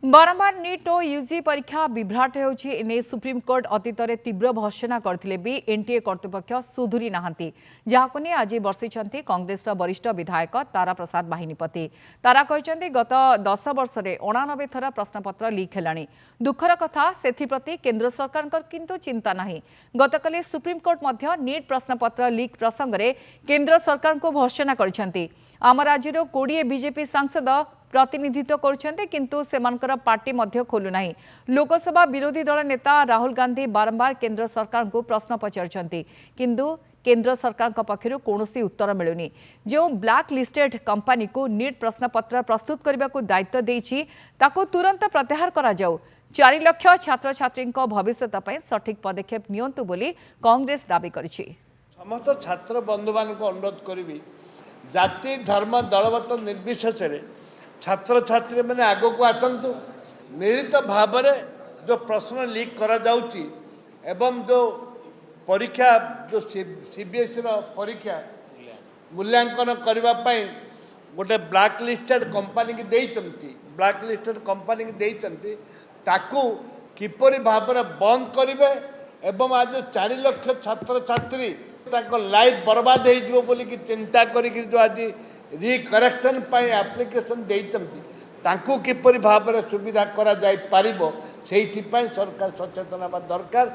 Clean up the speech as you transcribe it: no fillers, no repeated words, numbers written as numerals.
बारंबार नीट और यूजी परीक्षा विभ्राट होने सुप्रीमकोर्ट अतीत में तीव्र भर्सना करते भी एनटीए कर्तृपक्ष सुधुरी नहांती जहां नहीं आज बर्षिंट कांग्रेस वरिष्ठ विधायक तारा प्रसाद बाहिनीपति तारा कहते गत 10 वर्ष में 89 थर प्रश्नपत्र लीक है दुखर कथा से केंद्र सरकार किंतु चिंता नहीं गतकाली सुप्रीमकोर्ट नीट प्रश्नपत्र लीक प्रसंग में केंद्र सरकार को भर्सना कर आम राज्यर 20 बीजेपी सांसद प्रतिनिधित्व करछन्ते किंतु सेमानकर पार्टी मध्य खोलुना लोकसभा विरोधी दल नेता राहुल गांधी बारंबार केंद्र सरकार को प्रश्न पचारछन्ते किंतु केंद्र सरकार पक्षर कौन उत्तर मिलुनी जो ब्लैक लिस्टेड कंपनी को नीट प्रश्नपत्र प्रस्तुत करने को दायित्व देछि ताको तुरंत प्रत्याहार करा जाऊ 4 लाख छात्र छात्री भविष्य सठिक पदक्षेप नियंतु बोली कांग्रेस दाबी करिछि। समस्त छात्र बंधु मान को अनुरोध करी जाति धर्म दलगत निर्विशेष छात्र छात्री मैंने आग को आसतु मिलित भाव जो प्रश्न लीक करा जाउची एवं जो परीक्षा जो सीबीएसई परीक्षा मूल्यांकन करने गोटे ब्लैक लिस्टेड कंपनी की देइचंती ब्लैक लिस्टेड कंपनी की देइचंती ताकू किपरि भाव बंद करेंगे एवं आज 4 लाख छात्र छात्री लाइफ बर्बाद हो बोली कि चिंता करी जो आज रिकरेक्शन एप्लिकेशन देइचंती किपरि भाव सुविधा करा जाय पारिबो सेहिथि सरकार सचेतन दरकार।